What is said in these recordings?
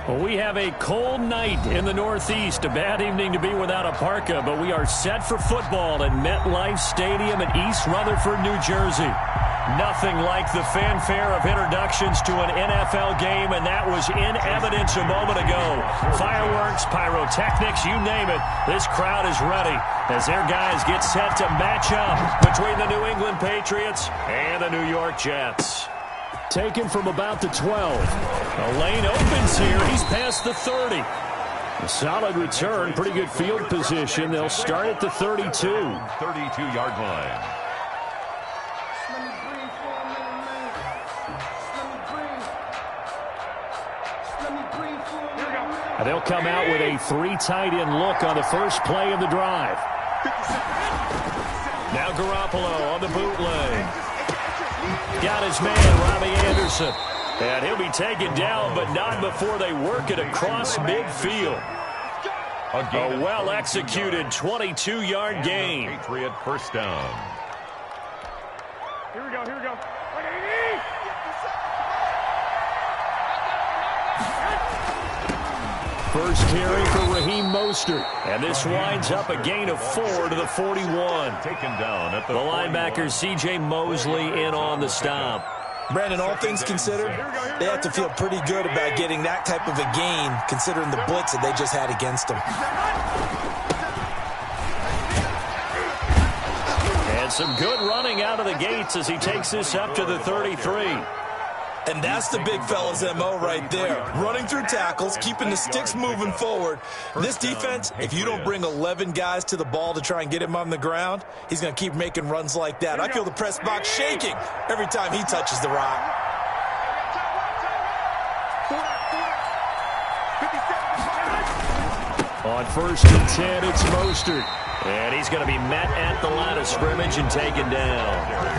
Well, we have a cold night in the Northeast. A bad evening to be without a parka, but we are set for football at MetLife Stadium in East Rutherford, New Jersey. Nothing like the fanfare of introductions to an NFL game, and that was in evidence a moment ago. Fireworks, pyrotechnics, you name it. This crowd is ready as their guys get set to match up between the New England Patriots and the New York Jets. Taken from about the 12. A lane opens here. He's past the 30. A solid return. Pretty good field position. They'll start at the 32. 32-yard line. They'll come out with a three tight end look on the first play of the drive. Now Garoppolo on the bootleg. Got his man, Robbie Anderson. And he'll be taken down, but not before they work it across midfield. A well-executed 22-yard gain. Patriot first down. Here we go, here we go. First carry for Raheem Mostert. And this winds up a gain of 4 to the 41. Taken down at the linebacker C.J. Mosley in on the stop. Brandon, all things considered, they have to feel pretty good about getting that type of a gain, considering the blitz that they just had against them. And some good running out of the gates as he takes this up to the 33. And that's the big fella's MO right there. Running through tackles, keeping the sticks moving forward. This defense, if you don't bring 11 guys to the ball to try and get him on the ground, he's going to keep making runs like that. I feel the press box shaking every time he touches the rock. On 1st and 10, it's Mostert. And he's going to be met at the line of scrimmage and taken down.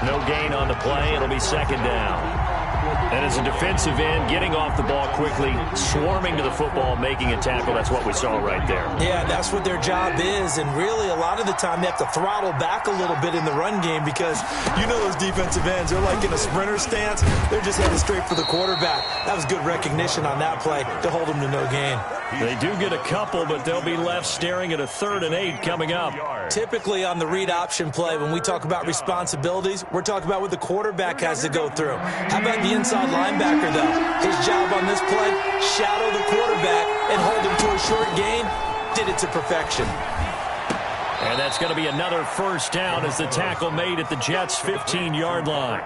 No gain on the play. It'll be second down. And as a defensive end, getting off the ball quickly, swarming to the football, making a tackle, that's what we saw right there. Yeah, that's what their job is. And really, a lot of the time, they have to throttle back a little bit in the run game because you know those defensive ends, they're like in a sprinter stance. They're just headed straight for the quarterback. That was good recognition on that play to hold them to no gain. They do get a couple, but they'll be left staring at a 3rd and 8 coming up. Typically on the read option play, when we talk about responsibilities, we're talking about what the quarterback has to go through. How about the inside linebacker, though? His job on this play, shadow the quarterback and hold him to a short gain. Did it to perfection. And that's going to be another first down as the tackle made at the Jets' 15-yard line.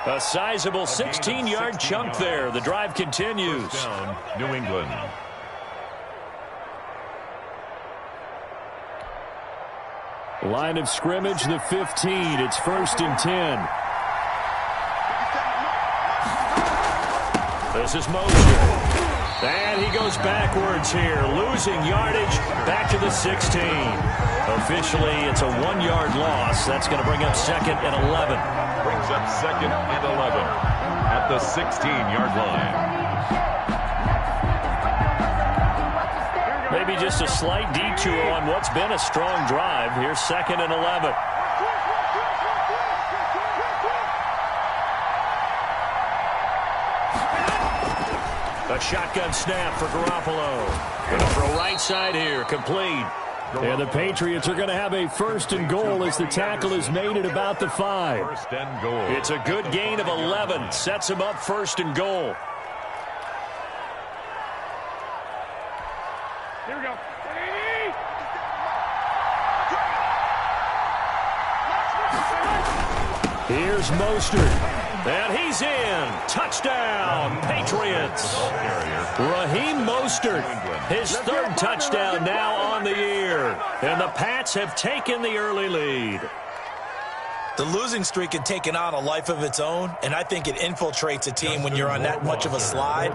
A sizable 16-yard chunk there. The drive continues. Down, New England. Line of scrimmage, the 15. It's 1st and 10. This is Mostert. And he goes backwards here, losing yardage back to the 16. Officially, it's a 1-yard loss. That's going to bring up 2nd and 11. Brings up 2nd and 11 at the 16-yard line. Maybe just a slight detour on what's been a strong drive. Here's 2nd and 11. A shotgun snap for Garoppolo. Going to throw right side here, complete. And the Patriots are going to have a 1st and goal as the tackle is made at about the 5. 1st and goal. It's a good gain of 11. Sets him up 1st and goal. Here we go. Here's Mostert. And he's in. Touchdown, Patriots. Raheem Mostert, his 3rd touchdown now on the year. And the Pats have taken the early lead. The losing streak had taken on a life of its own, and I think it infiltrates a team when you're on that much of a slide.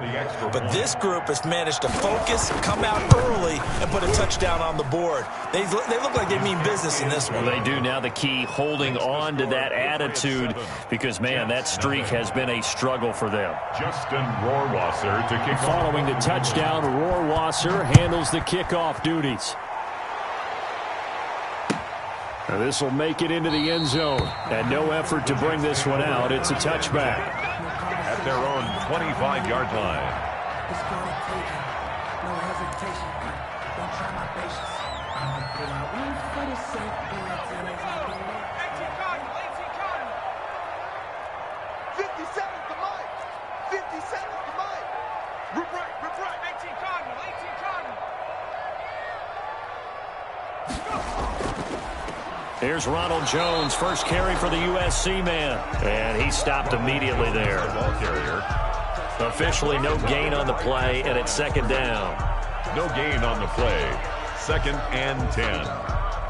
But this group has managed to focus, come out early, and put a touchdown on the board. They look like they mean business in this one. Well, they do. Now the key, holding on to that attitude, because, man, that streak has been a struggle for them. Justin Rohrwasser to kick off. Following the touchdown, Rohrwasser handles the kickoff duties. Now this will make it into the end zone. And no effort to bring this one out. It's a touchback. At their own 25-yard line. It's gonna take it. No hesitation. Don't try my patience. I'ma pull out one for the sake of the teammates not doing it. 18 Cardinal, 18 Cardinal. 50 seconds to Mike. 50 seconds to Mike. Rip right, 18 Cardinal, 18 Cardinal. Here's Ronald Jones, first carry for the USC man. And he stopped immediately there. Ball carrier. Officially no gain on the play, and it's second down. No gain on the play. 2nd and 10.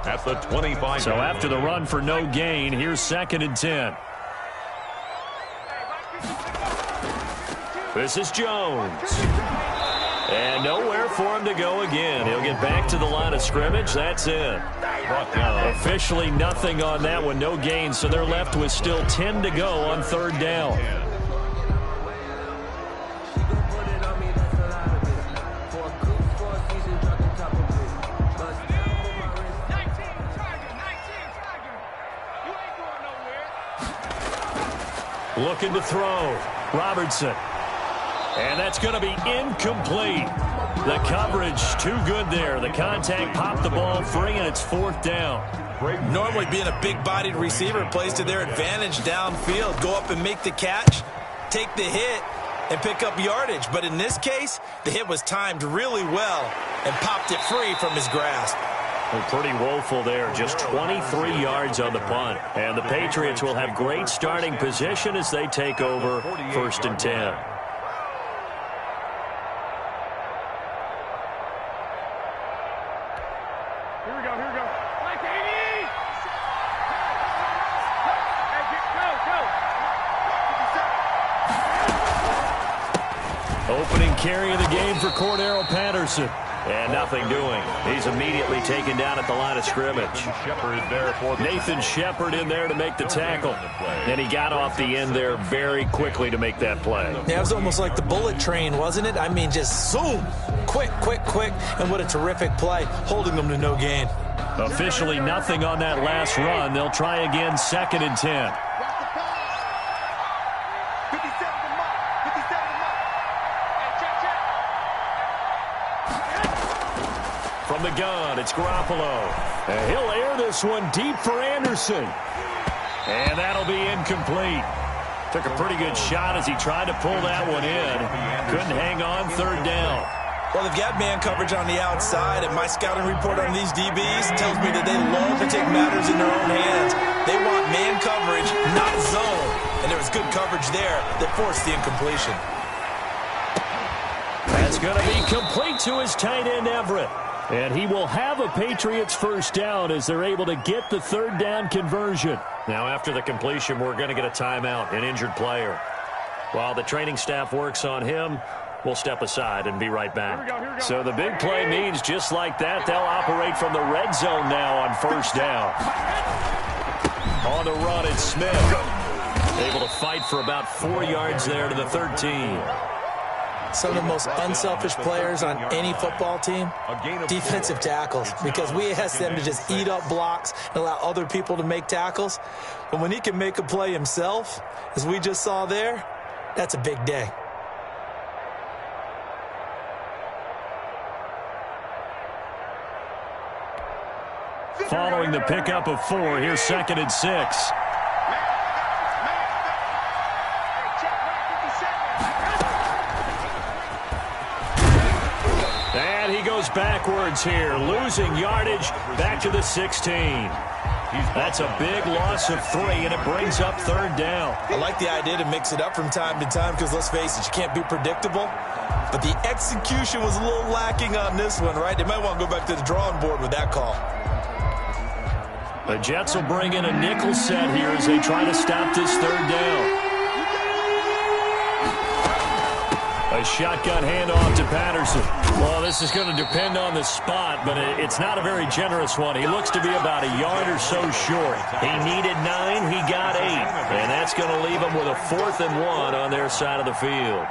At the 25. So after the run for no gain, here's 2nd and 10. This is Jones. And nowhere for him to go again. He'll get back to the line of scrimmage. That's it. Officially nothing on that one. No gain. So they're left with still 10 to go on 3rd down. Looking to throw. Robertson. And that's going to be incomplete. The coverage too good there. The contact popped the ball free, and it's 4th down. Normally being a big-bodied receiver plays to their advantage downfield. Go up and make the catch, take the hit, and pick up yardage. But in this case, the hit was timed really well and popped it free from his grasp. Well, pretty woeful there. Just 23 yards on the punt. And the Patriots will have great starting position as they take over 1st and 10. Here we go. Like 80! Hey, go. Opening carry of the game for Cordero Patterson. And nothing doing. He's immediately taken down at the line of scrimmage. Nathan Shepard in there to make the tackle. And he got off the end there very quickly to make that play. Yeah, it was almost like the bullet train, wasn't it? I mean, just zoom. Quick. And what a terrific play, holding them to no gain. Officially nothing on that last run. They'll try again, 2nd and 10. From the gun, it's Garoppolo. And he'll air this one deep for Anderson. And that'll be incomplete. Took a pretty good shot as he tried to pull that one in. Couldn't hang on, 3rd down. Well, they've got man coverage on the outside, and my scouting report on these DBs tells me that they love to take matters in their own hands. They want man coverage, not zone. And there was good coverage there that forced the incompletion. That's going to be complete to his tight end, Everett. And he will have a Patriots 1st down as they're able to get the 3rd down conversion. Now, after the completion, we're going to get a timeout, an injured player. While the training staff works on him, we'll step aside and be right back. Here we go. So the big play means just like that, they'll operate from the red zone now on 1st down. On the run, it's Smith. Able to fight for about 4 yards there to the 13. Some of the most unselfish players on any football team, defensive tackles, because we ask them to just eat up blocks and allow other people to make tackles. But when he can make a play himself, as we just saw there, that's a big day. Following the pickup of 4, here's 2nd and 6. And he goes backwards here, losing yardage back to the 16. That's a big loss of 3, and it brings up 3rd down. I like the idea to mix it up from time to time because, let's face it, you can't be predictable. But the execution was a little lacking on this one, right? They might want to go back to the drawing board with that call. The Jets will bring in a nickel set here as they try to stop this 3rd down. A shotgun handoff to Patterson. Well, this is going to depend on the spot, but it's not a very generous one. He looks to be about a yard or so short. He needed 9, he got 8. And that's going to leave him with a 4th and 1 on their side of the field.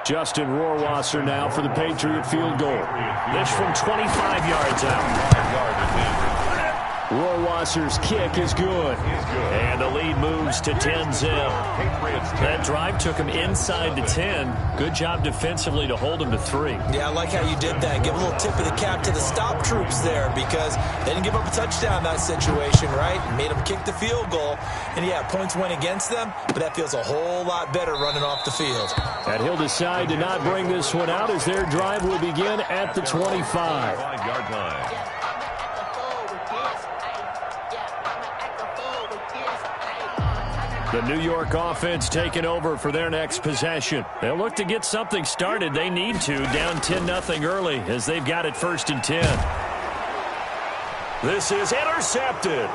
Justin Rohrwasser now for the Patriot field goal. This from 25 yards out. Rohrwasser's kick is good. And the lead moves to 10-0. That drive took him inside the 10. Good job defensively to hold him to 3. Yeah, I like how you did that. Give a little tip of the cap to the stop troops there because they didn't give up a touchdown in that situation, right? Made them kick the field goal. And, yeah, points went against them, but that feels a whole lot better running off the field. And he'll decide to not bring this one out as their drive will begin at the 25. 5-yard line. The New York offense taking over for their next possession. They'll look to get something started. They need to, down 10-0 early as they've got it 1st and 10. This is intercepted.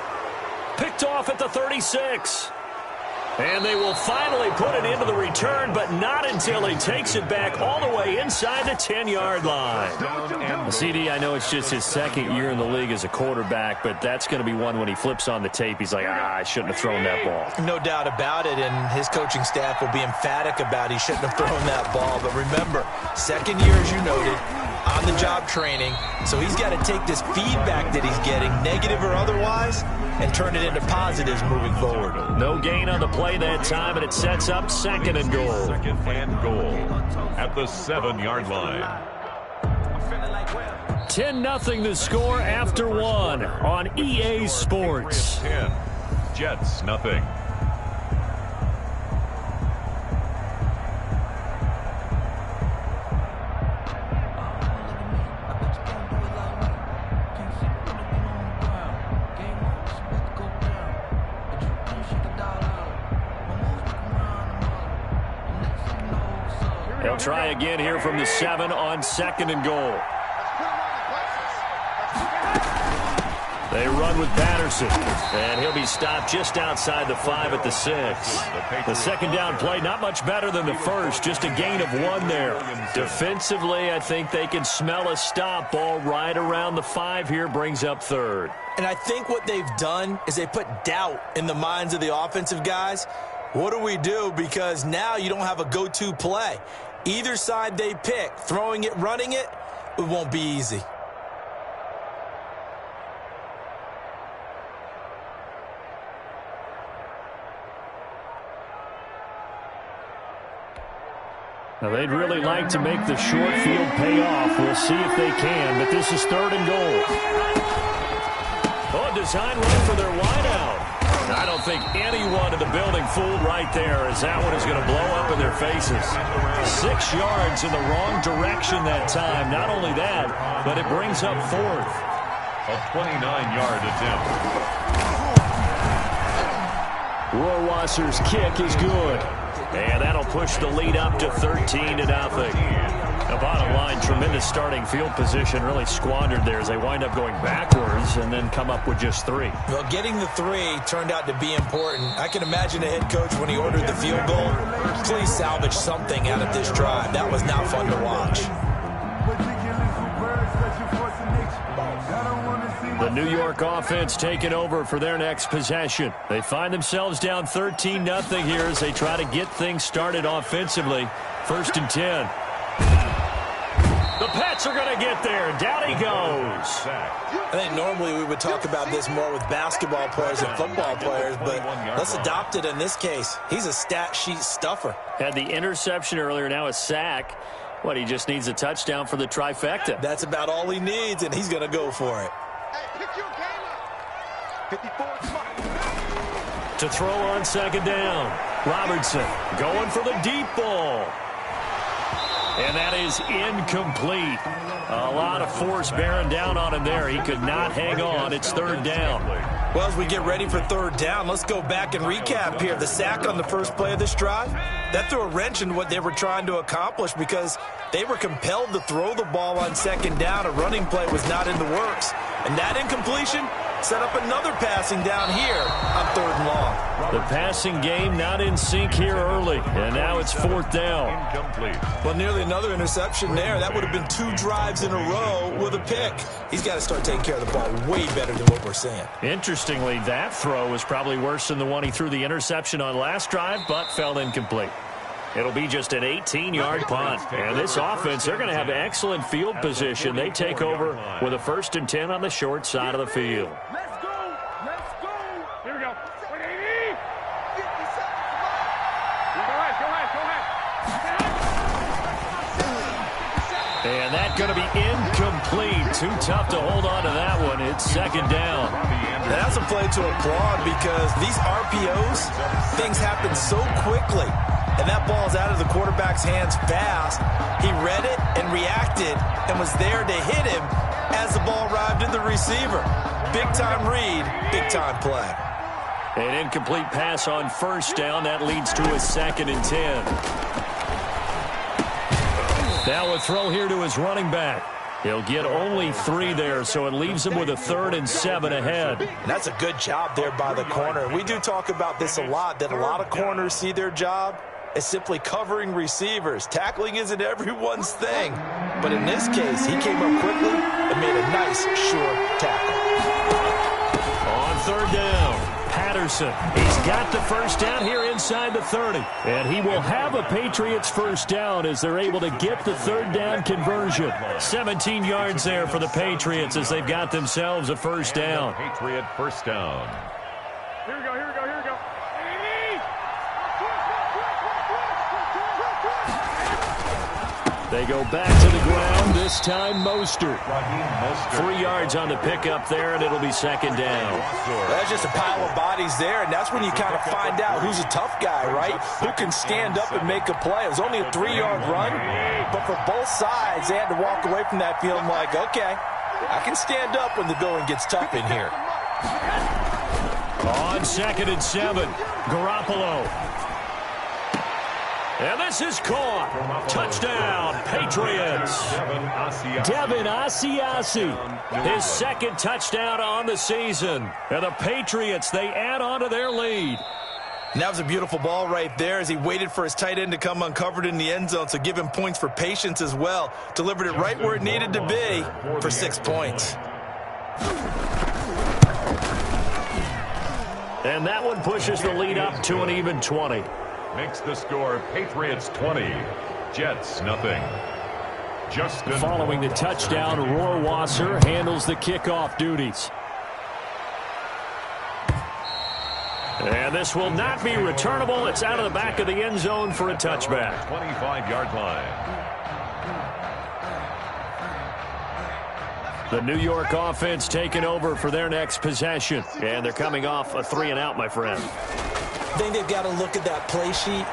Picked off at the 36. And they will finally put it into the return, but not until he takes it back all the way inside the 10-yard line. CD, I know it's just his 2nd year in the league as a quarterback, but that's going to be one when he flips on the tape. He's like, I shouldn't have thrown that ball. No doubt about it, and his coaching staff will be emphatic about he shouldn't have thrown that ball. But remember, 2nd year, as you noted, on-the-job training, so he's got to take this feedback that he's getting, negative or otherwise, and turn it into positives moving forward. No gain on the play that time, and it sets up 2nd and goal. 2nd and goal at the 7-yard line. 10-0 the score after 1 on EA Sports. 10. Jets, nothing. They'll try again here from the 7 on 2nd and goal. They run with Patterson, and he'll be stopped just outside the 5 at the 6. The 2nd down play, not much better than the first, just a gain of 1 there. Defensively, I think they can smell a stop. Ball right around the 5 here, brings up 3rd. And I think what they've done is they put doubt in the minds of the offensive guys. What do we do? Because now you don't have a go-to play. Either side they pick, throwing it, running it, it won't be easy. Now, they'd really like to make the short field pay off. We'll see if they can, but this is 3rd and goal. Oh, design run for their wideout. I don't think anyone in the building fooled right there, as that one is going to blow up in their faces. 6 yards in the wrong direction that time. Not only that, but it brings up 4th. A 29-yard attempt. Rohrwasser's kick is good. And that'll push the lead up to 13-0. The bottom line, tremendous starting field position, really squandered there as they wind up going backwards and then come up with just 3. Well, getting the 3 turned out to be important. I can imagine the head coach when he ordered the field goal, please salvage something out of this drive. That was not fun to watch. The New York offense taking over for their next possession. They find themselves down 13-0 here as they try to get things started offensively. 1st and 10. The Pets are going to get there. Down he goes. I think normally we would talk about this more with basketball players and football players, but let's adopt it in this case. He's a stat sheet stuffer. Had the interception earlier, now a sack. What, he just needs a touchdown for the trifecta. That's about all he needs, and he's going to go for it. Hey, pick your game up. 54 To throw on 2nd down. Robertson going for the deep ball. And that is incomplete. A lot of force bearing down on him there. He could not hang on. It's 3rd down. Well, as we get ready for 3rd down, let's go back and recap here. The sack on the first play of this drive, that threw a wrench in what they were trying to accomplish because they were compelled to throw the ball on 2nd down. A running play was not in the works. And that incompletion set up another passing down here on 3rd and long. The passing game not in sync here early, and now it's 4th down. Incomplete. Well, nearly another interception there. That would have been 2 drives in a row with a pick. He's got to start taking care of the ball way better than what we're seeing. Interestingly, that throw was probably worse than the one he threw the interception on last drive, but fell incomplete. It'll be just an 18-yard punt. And this offense, they're going to have excellent field position. They take over with a 1st and 10 on the short side of the field. Let's go. Let's go. Here we go. 180. 50 seconds. Go ahead. And that's going to be incomplete. Too tough to hold on to that one. It's 2nd down. That's a play to applaud because these RPOs, things happen so quickly. And that ball's out of the quarterback's hands fast. He read it and reacted and was there to hit him as the ball arrived at the receiver. Big-time read, big-time play. An incomplete pass on 1st down. That leads to a 2nd and 10. Now a throw here to his running back. He'll get only 3 there, so it leaves him with a 3rd and 7 ahead. And that's a good job there by the corner. We do talk about this a lot, that a lot of corners see their job as simply covering receivers. Tackling isn't everyone's thing. But in this case, he came up quickly and made a nice, sure tackle. On 3rd down. Patterson. He's got the 1st down here inside the 30. And he will have a Patriots 1st down as they're able to get the 3rd down conversion. 17 yards there for the Patriots as they've got themselves a 1st down. Patriot 1st down. Here we go. They go back to the ground, this time Mostert. 3 yards on the pickup there, and it'll be 2nd down. That's just a pile of bodies there, and that's when you kind of find out who's a tough guy, right? Who can stand up and make a play. It was only a 3-yard run, but for both sides, they had to walk away from that feeling like, okay, I can stand up when the going gets tough in here. On 2nd and 7, Garoppolo. And this is caught. Touchdown, Patriots. Devin Asiasi, his 2nd touchdown on the season. And the Patriots, they add on to their lead. And that was a beautiful ball right there as he waited for his tight end to come uncovered in the end zone, so give him points for patience as well. Delivered it right where it needed to be for 6 points. And that one pushes the lead up to an even 20. Makes the score Patriots 20, Jets nothing. Justin. Following the touchdown, Rohrwasser handles the kickoff duties. And this will not be returnable. It's out of the back of the end zone for a touchback. 25-yard line. The New York offense taking over for their next possession. And they're coming off a 3-and-out, my friend. I think they've got to look at that play sheet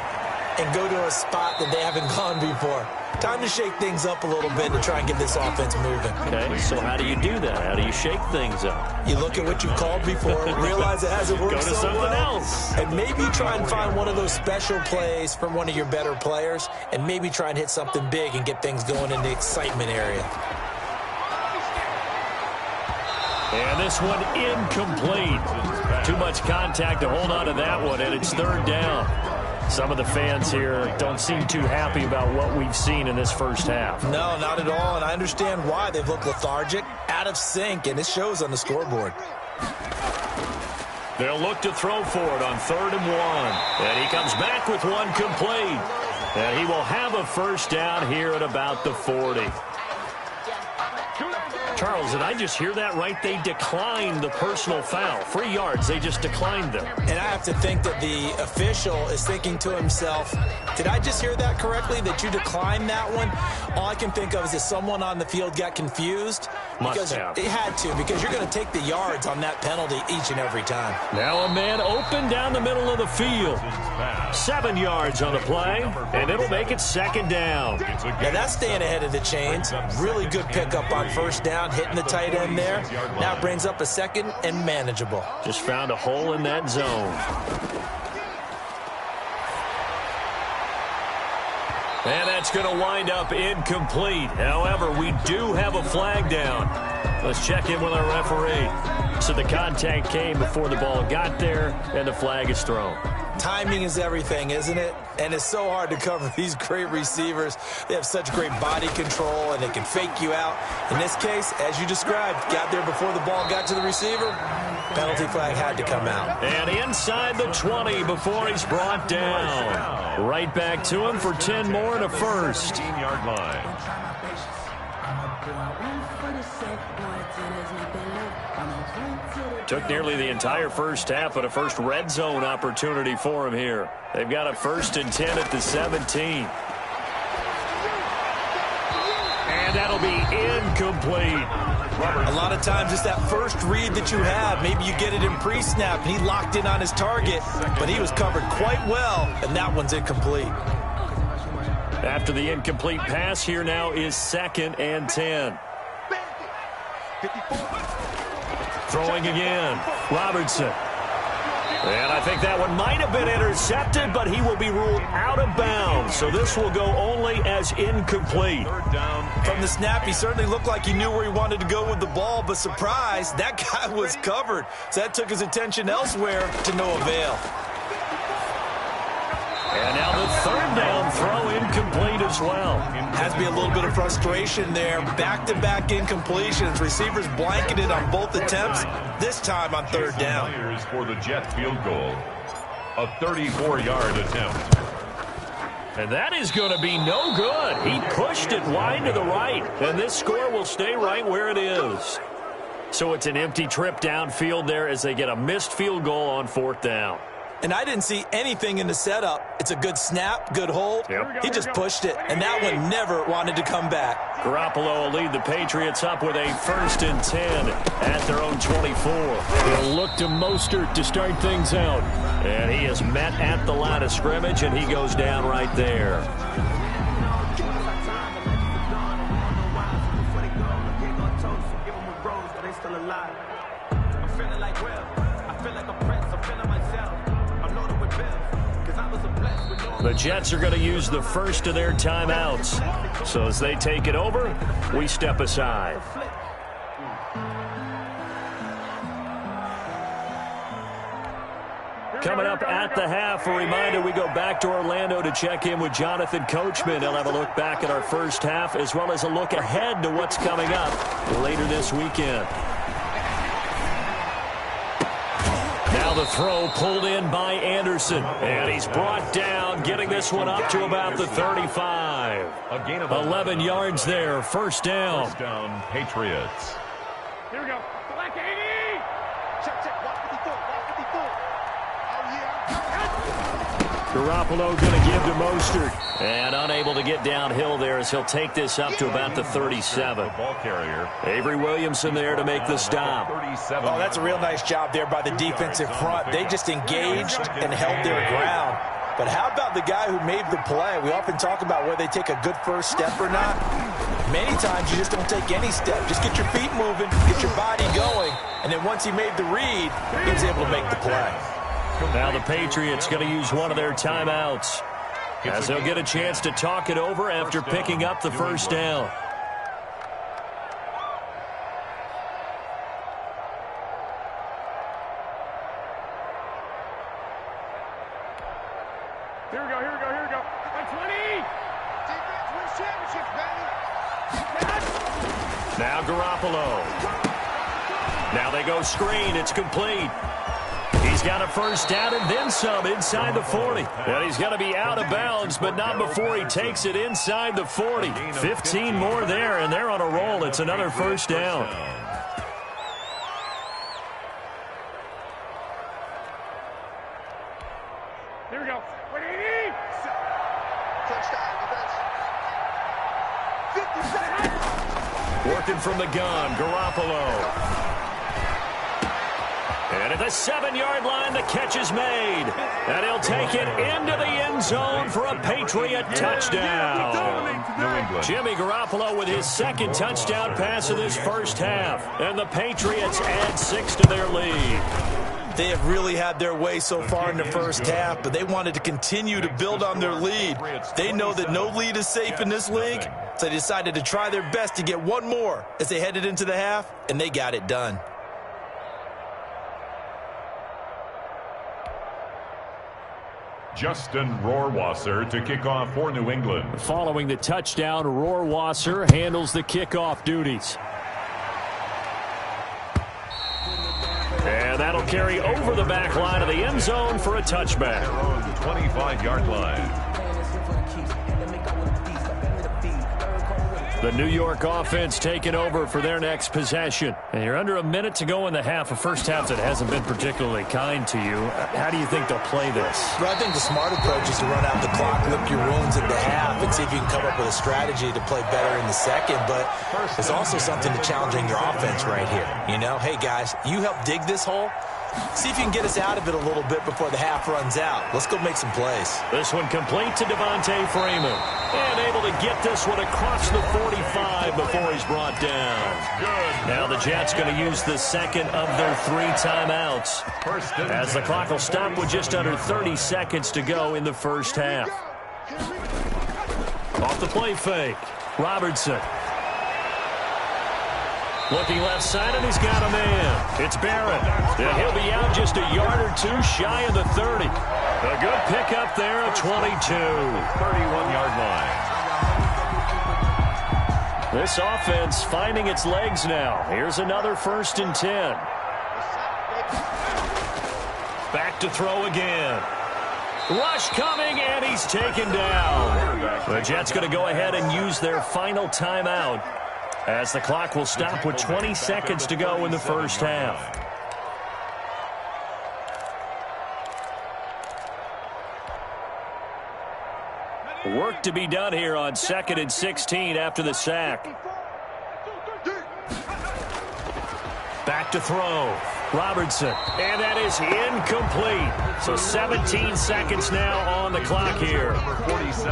and go to a spot that they haven't gone before. Time to shake things up a little bit to try and get this offense moving. Okay, so how do you do that? How do you shake things up? You look at what you've called before, realize it hasn't worked Go to so something well, else. and maybe try and find one of those special plays from one of your better players, and maybe try and hit something big and get things going in the excitement area. And this one incomplete. Too much contact to hold on to that one, and it's 3rd down. Some of the fans here don't seem too happy about what we've seen in this 1st half. No, not at all, and I understand why. They've looked lethargic, out of sync, and it shows on the scoreboard. They'll look to throw for it on 3rd and 1. And he comes back with one complete. And he will have a 1st down here at about the 40. Charles, did I just hear that right? They declined the personal foul. 3 yards, they just declined them. And I have to think that the official is thinking to himself, did I just hear that correctly, that you declined that one? All I can think of is that someone on the field got confused. Must have. It had to, because you're going to take the yards on that penalty each and every time. Now a man open down the middle of the field. 7 yards on the play, and it'll make it 2nd down. Now that's staying ahead of the chains. Really good pickup on 1st down, hitting the tight end there. Now it brings up a 2nd and manageable. Just found a hole in that zone. And that's going to wind up incomplete. However, we do have a flag down. Let's check in with our referee. So the contact came before the ball got there, and the flag is thrown. Timing is everything, isn't it? And it's so hard to cover these great receivers. They have such great body control, and they can fake you out. In this case, as you described, got there before the ball got to the receiver. Penalty flag had to come out. And inside the 20 before he's brought down. Right back to him for 10 more and a first. 15-yard line. Took nearly the entire first half, but a first red zone opportunity for him here. They've got a 1st and 10 at the 17. And that'll be incomplete. A lot of times it's that first read that you have. Maybe you get it in pre-snap, and he locked in on his target, but he was covered quite well, and that one's incomplete. After the incomplete pass, here now is 2nd and 10. Throwing again, Robertson. And I think that one might have been intercepted, but he will be ruled out of bounds. So this will go only as incomplete. From the snap, he certainly looked like he knew where he wanted to go with the ball, but surprise, that guy was covered. So that took his attention elsewhere to no avail. And now the 3rd down throw incomplete as well. Has to be a little bit of frustration there. Back-to-back incompletions. Receivers blanketed on both attempts, this time on 3rd down. For the Jet field goal, a 34-yard attempt. And that is going to be no good. He pushed it wide to the right, and this score will stay right where it is. So it's an empty trip downfield there as they get a missed field goal on 4th down. And I didn't see anything in the setup. It's a good snap, good hold. He just pushed it, and that one never wanted to come back. Garoppolo will lead the Patriots up with a 1st and 10 at their own 24. He'll look to Mostert to start things out. And he is met at the line of scrimmage, and he goes down right there. The Jets are going to use the first of their timeouts. So as they take it over, we step aside. Coming up at the half, a reminder, we go back to Orlando to check in with Jonathan Coachman. He'll have a look back at our first half as well as a look ahead to what's coming up later this weekend. Now the throw pulled in by Anderson. And he's brought down, getting this one up to about the 35. A gain of 11 yards there, 1st down. 1st down, Patriots. Here we go. Black 80. Check, check. 154. 154. Oh, yeah. Garoppolo going to give to Mostert. And unable to get downhill there as he'll take this up to about the 37. Ball carrier. Avery Williamson there to make the stop. Oh, that's a real nice job there by the defensive front. They just engaged and held their ground. But how about the guy who made the play? We often talk about whether they take a good first step or not. Many times you just don't take any step. Just get your feet moving, get your body going, and then once he made the read, he was able to make the play. Now the Patriots going to use one of their timeouts as they'll get a chance to talk it over after picking up the 1st down. Here we go, here we go, here we go. 120. Defense wins championships, baby. Now Garoppolo. Now they go screen. It's complete. He's got a 1st down and then some inside the 40. And he's going to be out of bounds, but not before he takes it inside the 40. 15 more there, and they're on a roll. It's another 1st down. Here we go. 180. Touchdown, defense. 50 seconds. Working from the gun, Garoppolo. And at the 7-yard line, the catch is made. And he'll take it into the end zone for a Patriot touchdown. Jimmy Garoppolo with his 2nd touchdown pass of this first half. And the Patriots add 6 to their lead. They have really had their way so far in the first half, but they wanted to continue to build on their lead. They know that no lead is safe in this league, so they decided to try their best to get one more as they headed into the half, and they got it done. Justin Rohrwasser to kick off for New England. Following the touchdown, Rohrwasser handles the kickoff duties. And that'll carry over the back line of the end zone for a touchback. 25-yard line. The New York offense taking over for their next possession. And you're under a minute to go in the half, a first half that hasn't been particularly kind to you. How do you think they'll play this? Well, I think the smart approach is to run out the clock, lick your wounds at the half, and see if you can come up with a strategy to play better in the second. But there's also something to challenging your offense right here. You know, hey, guys, you help dig this hole. See if you can get us out of it a little bit before the half runs out. Let's go make some plays. This one complete to Devontae Freeman. And able to get this one across the 45 before he's brought down. Good. Now the Jets going to use the second of their 3 timeouts. As the clock will stop with just under 30 seconds to go in the first half. Off the play fake. Robertson. Looking left side, and he's got a man. It's Barrett. And he'll be out just a yard or 2 shy of the 30. A good pickup there of 22. 31-yard line. This offense finding its legs now. Here's another 1st and 10. Back to throw again. Rush coming, and he's taken down. The Jets going to go ahead and use their final timeout, as the clock will stop with 20 seconds to go in the first half. Work to be done here on 2nd and 16 after the sack. Back to throw. Robertson. And that is incomplete. So 17 seconds now on the clock here.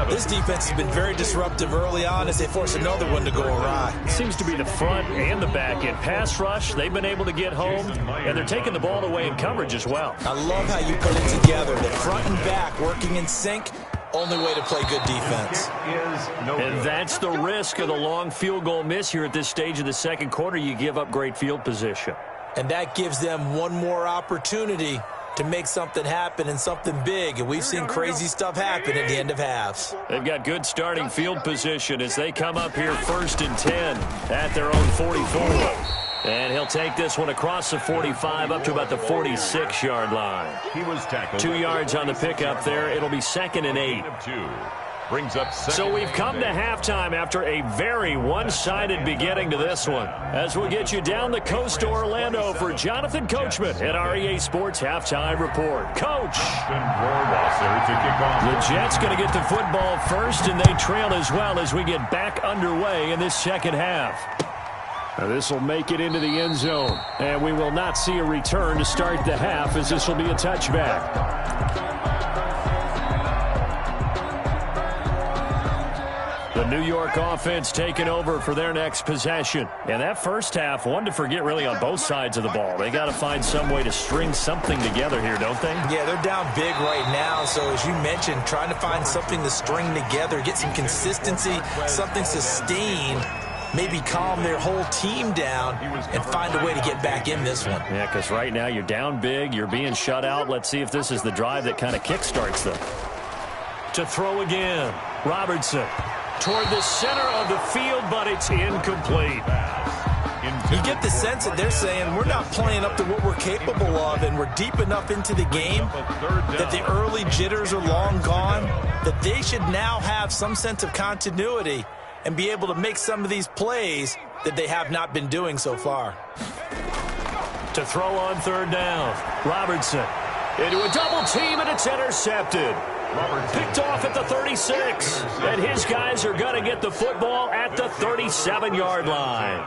This defense has been very disruptive early on as they force another one to go awry. Seems to be the front and the back end. Pass rush, they've been able to get home, and they're taking the ball away in coverage as well. I love how you put it together. The front and back working in sync. Only way to play good defense. And that's the risk of the long field goal miss here at this stage of the second quarter. You give up great field position. And that gives them one more opportunity to make something happen and something big. And we've seen crazy stuff happen at the end of halves. They've got good starting field position as they come up here 1st and 10 at their own 44. And he'll take this one across the 45 up to about the 46-yard line. He was tackled. 2 yards on the pickup there. It'll be 2nd and 8. Brings up so we've come to halftime after a very one-sided beginning to this one. As we'll get you down the coast to Orlando for Jonathan Coachman at REA Sports Halftime Report. Coach. The Jets going to get the football first, and they trail as well as we get back underway in this second half. Now this will make it into the end zone, and we will not see a return to start the half, as this will be a touchback. The New York offense taking over for their next possession. And that first half, one to forget really on both sides of the ball. They got to find some way to string something together here, don't they? Yeah, they're down big right now. So as you mentioned, trying to find something to string together, get some consistency, something sustained, maybe calm their whole team down and find a way to get back in this one. Yeah, because right now you're down big, you're being shut out. Let's see if this is the drive that kind of kickstarts them. To throw again, Robertson toward the center of the field, but it's incomplete. You get the sense that they're saying we're not playing up to what we're capable of, and we're deep enough into the game that the early jitters are long gone, that they should now have some sense of continuity and be able to make some of these plays that they have not been doing so far. To throw on 3rd down, Robertson into a double team, and it's intercepted. Picked off at the 36, and his guys are going to get the football at the 37-yard line.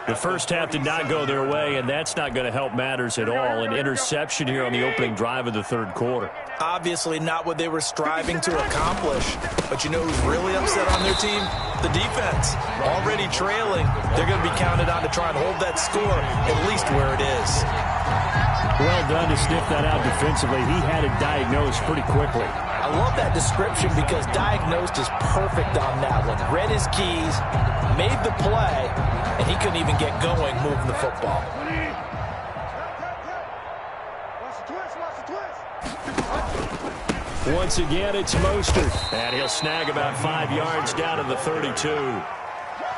The first half did not go their way, and that's not going to help matters at all. An interception here on the opening drive of the third quarter. Obviously not what they were striving to accomplish, but you know who's really upset on their team? The defense. Already trailing, they're going to be counted on to try and hold that score at least where it is. Well done to sniff that out defensively. He had it diagnosed pretty quickly. I love that description because diagnosed is perfect on that one. Read his keys, made the play, and he couldn't even get going moving the football. Once again, it's Mostert. And he'll snag about 5 yards down to the 32.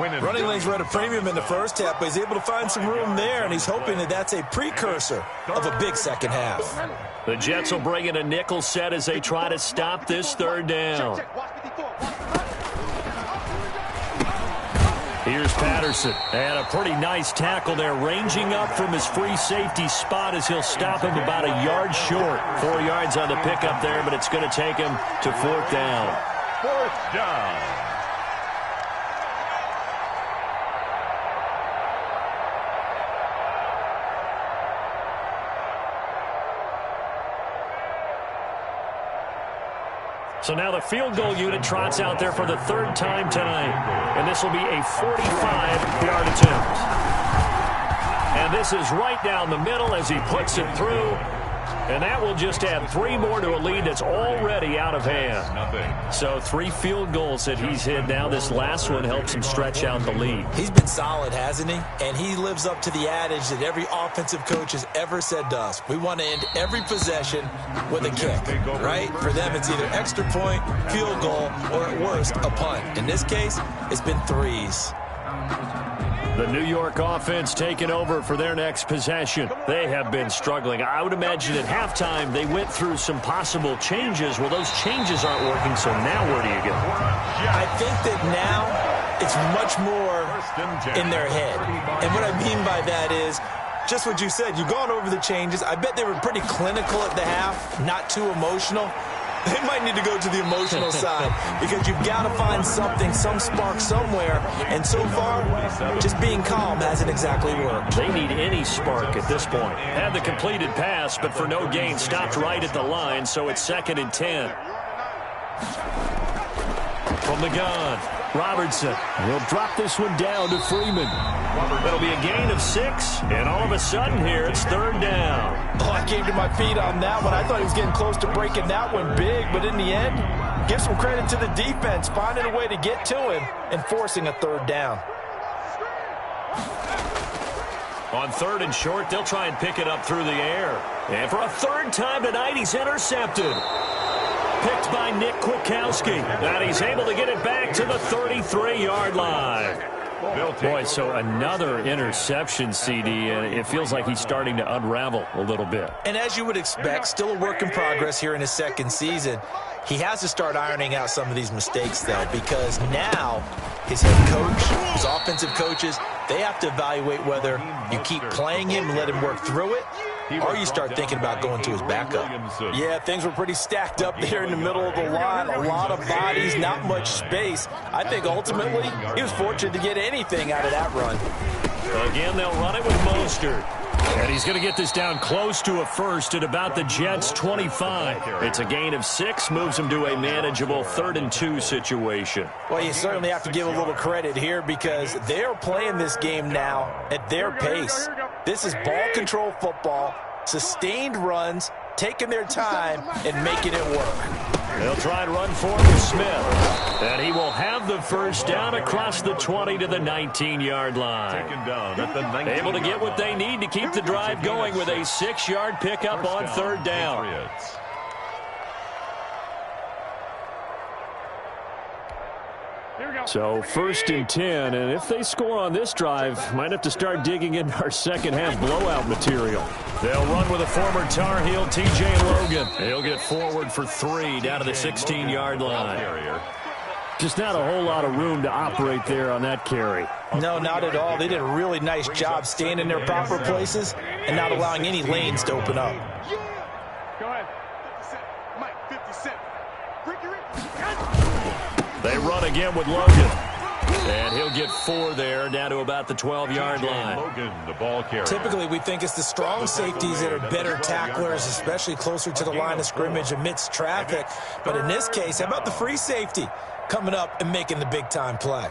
Running lanes were at a premium in the first half, but he's able to find some room there, and he's hoping that that's a precursor of a big second half. The Jets will bring in a nickel set as they try to stop this third down. Here's Patterson. And a pretty nice tackle there, ranging up from his free safety spot as he'll stop him about a yard short. 4 yards on the pickup there, but it's going to take him to 4th down. 4th down. So now the field goal unit trots out there for the 3rd time tonight. And this will be a 45-yard attempt. And this is right down the middle as he puts it through. And that will just add 3 more to a lead that's already out of hand. So 3 field goals that he's hit now. This last one helps him stretch out the lead. He's been solid, hasn't he? And he lives up to the adage that every offensive coach has ever said to us. We want to end every possession with a kick, right? For them, it's either extra point, field goal, or at worst, a punt. In this case, it's been 3s. The New York offense taking over for their next possession. They have been struggling. I would imagine at halftime they went through some possible changes. Well, those changes aren't working, so now where do you go? I think that now it's much more in their head. And what I mean by that is just what you said. You've gone over the changes. I bet they were pretty clinical at the half, not too emotional. They might need to go to the emotional side because you've got to find something, some spark somewhere. And so far, just being calm hasn't exactly worked. They need any spark at this point. Had the completed pass, but for no gain, stopped right at the line, so it's 2nd and 10. From the gun, Robertson will drop this one down to Freeman. That'll be a gain of 6, and all of a sudden here, it's 3rd down. Oh, I came to my feet on that one. I thought he was getting close to breaking that one big, but in the end, give some credit to the defense, finding a way to get to him and forcing a 3rd down. On 3rd and short, they'll try and pick it up through the air. And for a 3rd time tonight, he's intercepted. Picked by Nick Kwiatkowski. And he's able to get it back to the 33-yard line. Boy, so another interception, CD, and it feels like he's starting to unravel a little bit. And as you would expect, still a work in progress here in his 2nd season. He has to start ironing out some of these mistakes, though, because now his head coach, his offensive coaches, they have to evaluate whether you keep playing him and let him work through it, or you start thinking about going to his backup. Yeah, things were pretty stacked up there in the middle of the line. A lot of bodies, not much space. I think ultimately he was fortunate to get anything out of that run. Again, they'll run it with Mostert. And he's going to get this down close to a 1st at about the Jets' 25. It's a gain of 6, moves him to a manageable 3rd and 2 situation. Well, you certainly have to give a little credit here because they're playing this game now at their pace. This is ball control football, sustained runs, taking their time and making it work. They'll try and run for him with Smith. And he will have the 1st down across the 20 to the 19-yard line. Able to get what they need to keep the drive going with a 6-yard pickup on 3rd down. So 1st and 10, and if they score on this drive, might have to start digging into our second-half blowout material. They'll run with a former Tar Heel, T.J. Logan. He'll get forward for 3 down to the 16-yard line. Just not a whole lot of room to operate there on that carry. No, not at all. They did a really nice job staying in their proper places and not allowing any lanes to open up. Go ahead. 57. Mike, 57. They run again with Logan. And he'll get 4 there, down to about the 12-yard line. Logan, the ball carrier. Typically, we think it's the strong safeties that are better tacklers, especially closer to the line of scrimmage amidst traffic. But in this case, how about the free safety coming up and making the big-time play?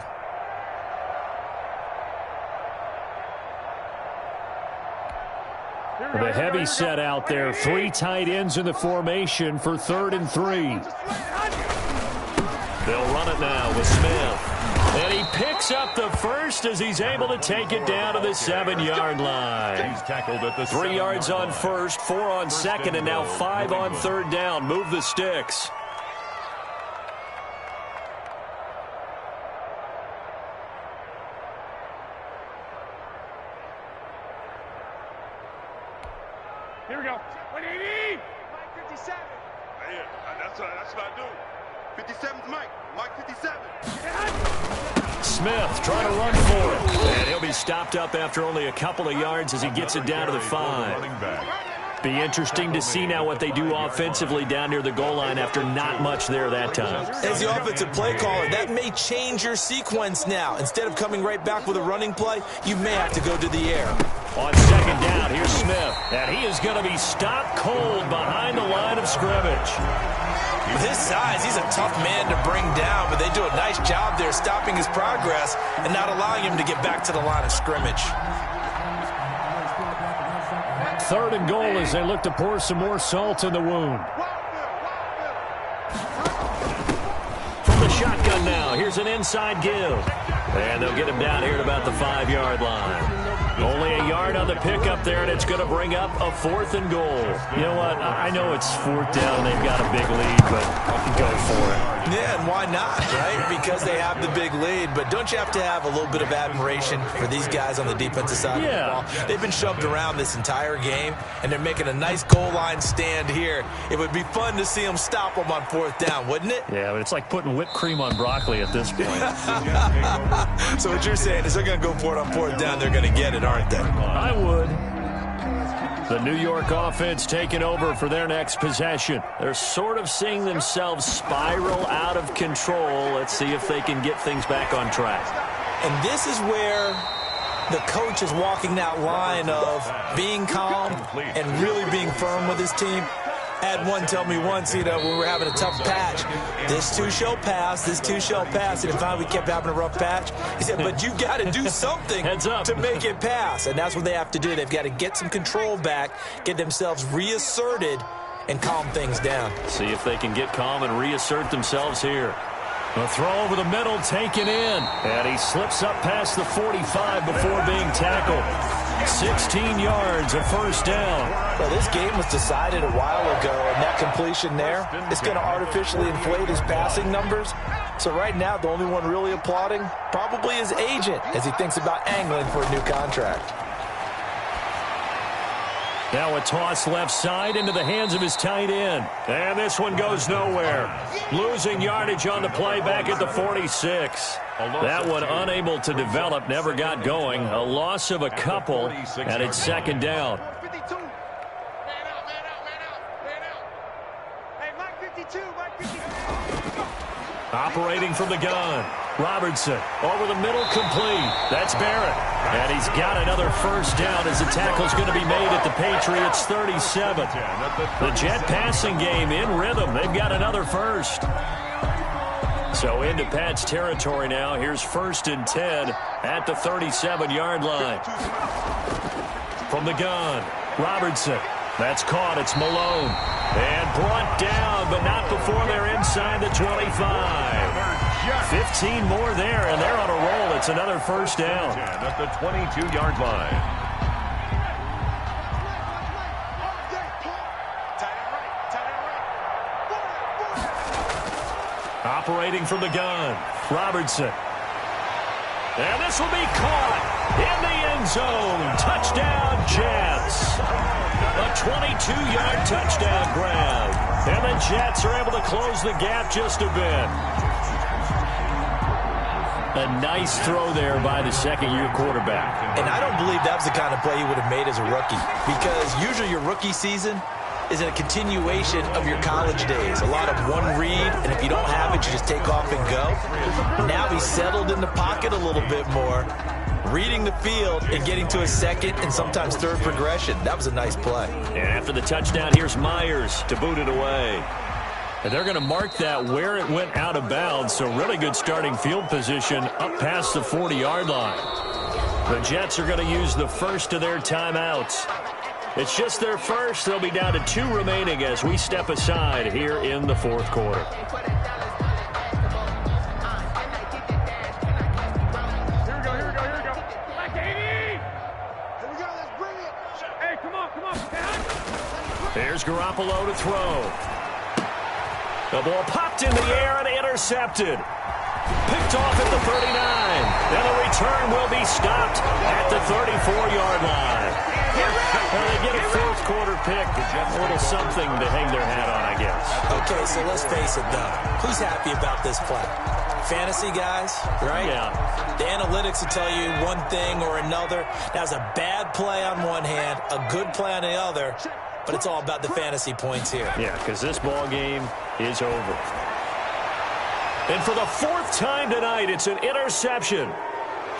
The heavy set out there. 3 tight ends in the formation for 3rd and 3. They'll run it now with Smith. And he picks up the first as he's able to take it down to the 7-yard line. He's tackled at the 3 yards on first, 4 on second, and now 5 on third down. Move the sticks. Here we go. 180. 57. Yeah, that's what I do. 57's Mike. Mike 57. Smith trying to run for it. And he'll be stopped up after only a couple of yards as he gets it down to the 5. Be interesting to see now what they do offensively down near the goal line after not much there that time. As the offensive play caller, that may change your sequence now. Instead of coming right back with a running play, you may have to go to the air. On second down, here's Smith. And he is going to be stopped cold behind the line of scrimmage. With his size, he's a tough man to bring down, but they do a nice job there stopping his progress and not allowing him to get back to the line of scrimmage. 3rd and goal as they look to pour some more salt in the wound. From the shotgun now, here's an inside give. And they'll get him down here at about the 5-yard line. Only a yard on the pickup there, and it's going to bring up a 4th and goal. You know what? I know it's 4th down. They've got a big lead, but go for it. Yeah, and why not, right? Because they have the big lead. But don't you have to have a little bit of admiration for these guys on the defensive side of the ball? They've been shoved around this entire game, and they're making a nice goal line stand here. It would be fun to see them stop them on 4th down, wouldn't it? Yeah, but it's like putting whipped cream on broccoli at this point. So what you're saying is they're going to go for it on 4th down. They're going to get it, aren't they? I would. The New York offense taking over for their next possession. They're sort of seeing themselves spiral out of control. Let's see if they can get things back on track. And this is where the coach is walking that line of being calm and really being firm with his team. I had one tell me once, when we were having a tough patch, this too shall pass, this too shall pass. And finally we kept having a rough patch. He said, but you got to do something to make it pass. And that's what they have to do. They've got to get some control back, get themselves reasserted, and calm things down. See if they can get calm and reassert themselves here. A throw over the middle taken in. And he slips up past the 45 before being tackled. 16 yards, a 1st down. Well, this game was decided a while ago, and that completion there is going to artificially inflate his passing numbers. So right now, the only one really applauding probably his agent as he thinks about angling for a new contract. Now a toss left side into the hands of his tight end. And this one goes nowhere. Losing yardage on the play back at the 46. That one unable to develop, never got going. A loss of a couple, and it's 2nd down. 52. Man out. Hey, Mike 52, Mike 52. Operating from the gun. Robertson over the middle, complete. That's Barrett. And he's got another 1st down as the tackle's going to be made at the Patriots 37. The Jet passing game in rhythm. They've got another 1st. So into Pat's territory now. Here's 1st and 10 at the 37-yard line. From the gun, Robertson. That's caught. It's Malone. And brought down, but not before they're inside the 25. 15 more there, and they're on a roll. It's another 1st down. At the 22-yard line. Operating from the gun, Robertson. And this will be caught in the end zone. Touchdown, Jets. A 22-yard touchdown grab. And the Jets are able to close the gap just a bit. A nice throw there by the 2nd-year quarterback. And I don't believe that was the kind of play he would have made as a rookie, because usually your rookie season is a continuation of your college days. A lot of one read, and if you don't have it, you just take off and go. Now he's settled in the pocket a little bit more, reading the field and getting to a 2nd and sometimes 3rd progression. That was a nice play. And after the touchdown, here's Myers to boot it away. And they're going to mark that where it went out of bounds, so really good starting field position up past the 40-yard line. The Jets are going to use the first of their timeouts. It's just their first. They'll be down to 2 remaining as we step aside here in the 4th quarter. There's Garoppolo to throw. The ball popped in the air and intercepted. Picked off at the 39. And the return will be stopped at the 34-yard line. Well, they get a fourth quarter pick. A little something to hang their hat on, I guess. Okay, so let's face it, though. Who's happy about this play? Fantasy guys, right? Yeah. The analytics will tell you one thing or another. That's a bad play on one hand, a good play on the other, but it's all about the fantasy points here. Yeah, because this ball game is over. And for the fourth time tonight, it's an interception.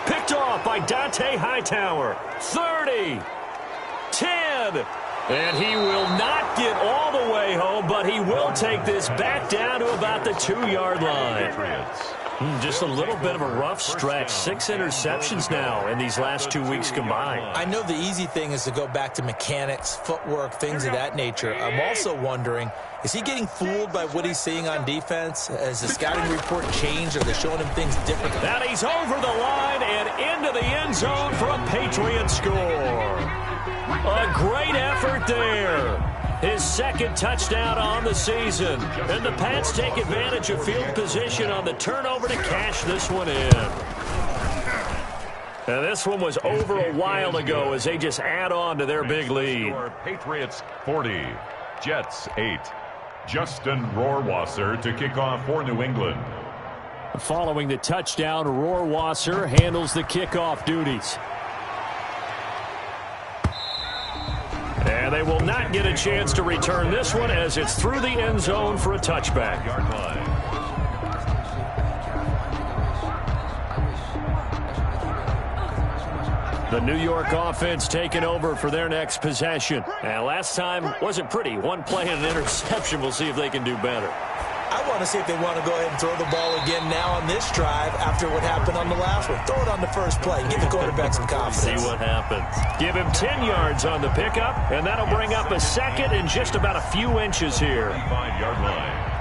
Picked off by Dante Hightower. 30. 10. And he will not get all the way home, but he will take this back down to about the 2-yard line. Just a little bit of a rough stretch. 6 interceptions now in these last 2 weeks combined. I know the easy thing is to go back to mechanics, footwork, things of that nature. I'm also wondering, is he getting fooled by what he's seeing on defense? Has the scouting report changed? Are they showing him things differently? Now he's over the line and into the end zone for a Patriot score. A great effort there. His second touchdown on the season. And the Pats take advantage of field position on the turnover to cash this one in. And this one was over a while ago as they just add on to their big lead. Patriots 40, Jets 8. Justin Rohrwasser to kick off for New England. Following the touchdown, Rohrwasser handles the kickoff duties. And they will not get a chance to return this one as it's through the end zone for a touchback. Yard line. The New York offense taking over for their next possession. And last time wasn't pretty. One play and an interception. We'll see if they can do better. I want to see if they want to go ahead and throw the ball again now on this drive after what happened on the last one. Throw it on the first play. Give the quarterback some confidence. See what happens. Give him 10 yards on the pickup, and that'll bring up a second and just about a few inches here. 5-yard line.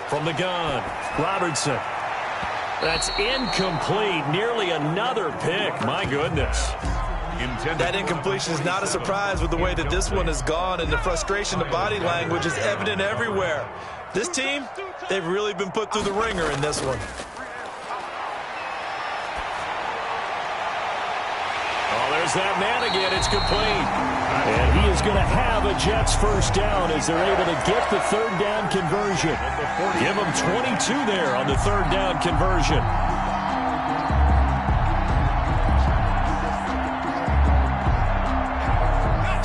From the gun, Robertson. That's incomplete. Nearly another pick. My goodness. That incompletion is not a surprise with the way that this one has gone, and the frustration, the body language is evident everywhere. This team, they've really been put through the ringer in this one. Oh, there's that man again. It's complete. And he is going to have a Jets first down as they're able to get the third down conversion. Give them 22 there on the third down conversion.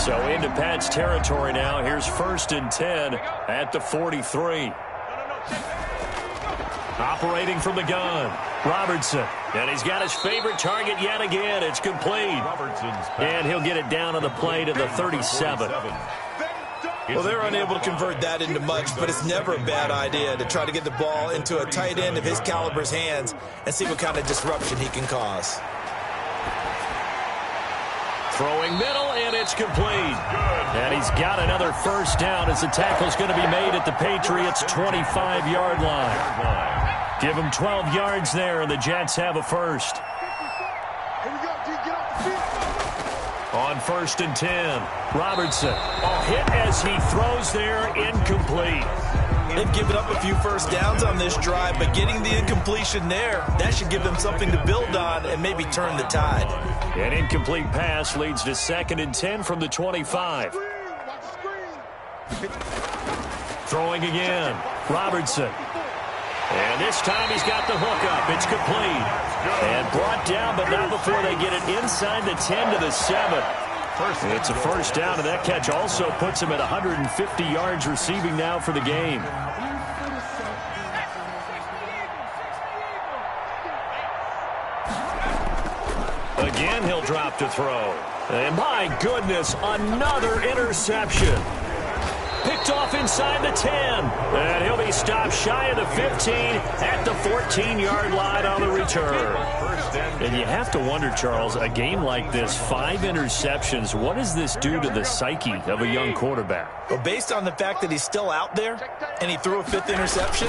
So into Pats territory now. Here's 1st and 10 at the 43. Operating from the gun, Robertson. And he's got his favorite target yet again. It's complete. And he'll get it down on the play to the 37. Well, they're unable to convert that into much, but it's never a bad idea to try to get the ball into a tight end of his caliber's hands and see what kind of disruption he can cause. Throwing middle, and it's complete. And he's got another first down as the tackle's going to be made at the Patriots' 25-yard line. Give them 12 yards there, and the Jets have a first. On 1st and 10, Robertson. A hit as he throws there, incomplete. They've given up a few first downs on this drive, but getting the incompletion there, that should give them something to build on and maybe turn the tide. An incomplete pass leads to 2nd and 10 from the 25. Throwing again, Robertson. And this time he's got the hook up. It's complete. And brought down, but not before they get it inside the 10 to the 7. It's a first down, and that catch also puts him at 150 yards receiving now for the game. Again, he'll drop to throw. And my goodness, another interception. Picked off inside the 10. And he'll be stopped shy of the 15 at the 14-yard line on the return. And you have to wonder, Charles, a game like this, 5 interceptions, what does this do to the psyche of a young quarterback? Well, based on the fact that he's still out there and he threw a 5th interception,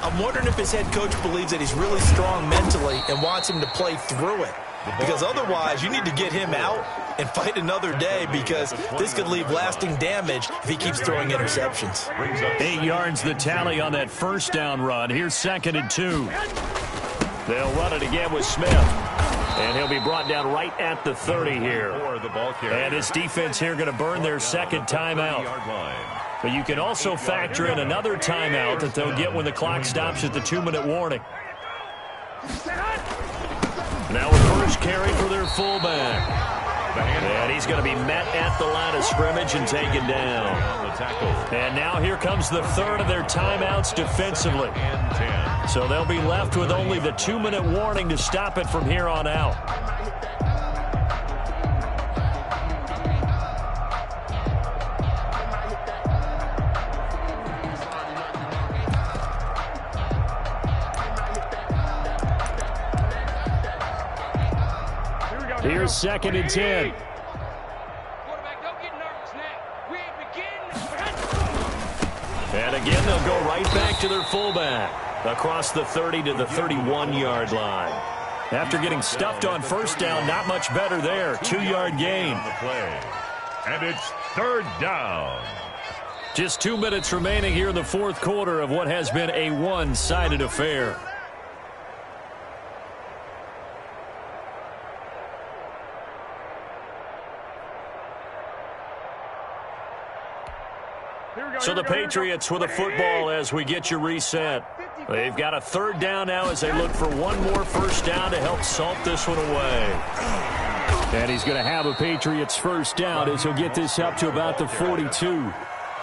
I'm wondering if his head coach believes that he's really strong mentally and wants him to play through it. because otherwise you need to get him out and fight another day, because this could leave lasting damage if he keeps throwing interceptions. 8 yards the tally on that first down run. Here's 2nd and 2. They'll run it again with Smith. And he'll be brought down right at the 30 here. And this defense here going to burn their second timeout. But you can also factor in another timeout that they'll get when the clock stops at the 2-minute warning. Now a first carry for their fullback. And he's going to be met at the line of scrimmage and taken down. And now here comes the third of their timeouts defensively. So they'll be left with only the 2-minute warning to stop it from here on out. Here's 2nd and 10. And again, they'll go right back to their fullback across the 30 to the 31-yard line. After getting stuffed on first down, not much better there. 2-yard gain. And it's 3rd down. Just 2 minutes remaining here in the fourth quarter of what has been a one-sided affair. So the Patriots with a football as we get you reset. They've got a 3rd down now as they look for one more first down to help salt this one away. And he's going to have a Patriots first down as he'll get this up to about the 42.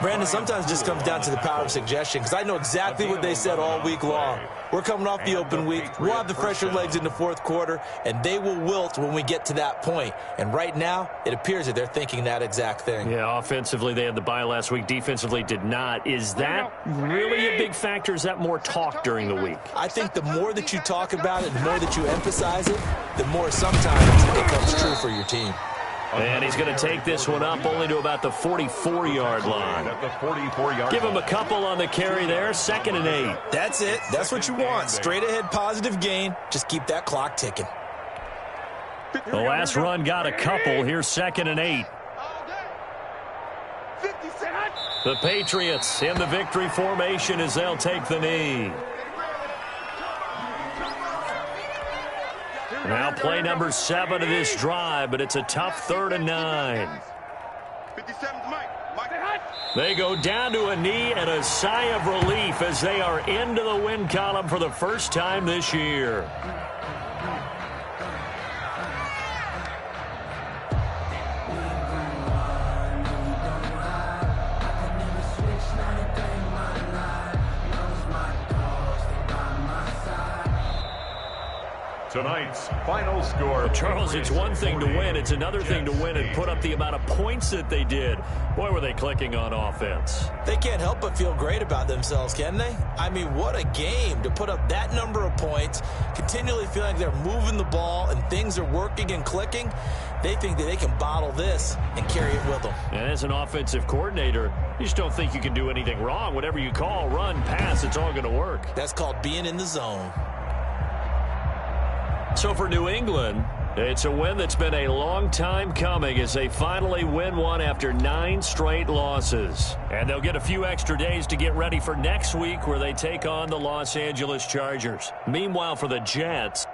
Brandon, sometimes it just comes down to the power of suggestion, because I know exactly what they said all week long. We're coming off the open week. We'll have the fresher legs in the fourth quarter, and they will wilt when we get to that point. And right now, it appears that they're thinking that exact thing. Yeah, offensively, they had the bye last week. Defensively, did not. Is that really a big factor? Is that more talk during the week? I think the more that you talk about it, the more that you emphasize it, the more sometimes it comes true for your team. And he's going to take this one up only to about the 44-yard line. At the 44-yard Give him a couple on the carry there. 2nd and 8. That's it. That's what you want. Straight ahead positive gain. Just keep that clock ticking. The last run got a couple. Here's 2nd and 8. The Patriots in the victory formation as they'll take the knee. Now play number 7 of this drive, but it's a tough 3rd and 9. 57's Mike. They go down to a knee and a sigh of relief as they are into the win column for the first time this year. Tonight's final score. Charles, it's one thing to win. It's another thing to win and put up the amount of points that they did. Boy, were they clicking on offense. They can't help but feel great about themselves, can they? I mean, what a game to put up that number of points, continually feeling like they're moving the ball and things are working and clicking. They think that they can bottle this and carry it with them. And as an offensive coordinator, you just don't think you can do anything wrong. Whatever you call, run, pass, it's all going to work. That's called being in the zone. So for New England, it's a win that's been a long time coming as they finally win one after 9 straight losses. And they'll get a few extra days to get ready for next week where they take on the Los Angeles Chargers. Meanwhile, for the Jets,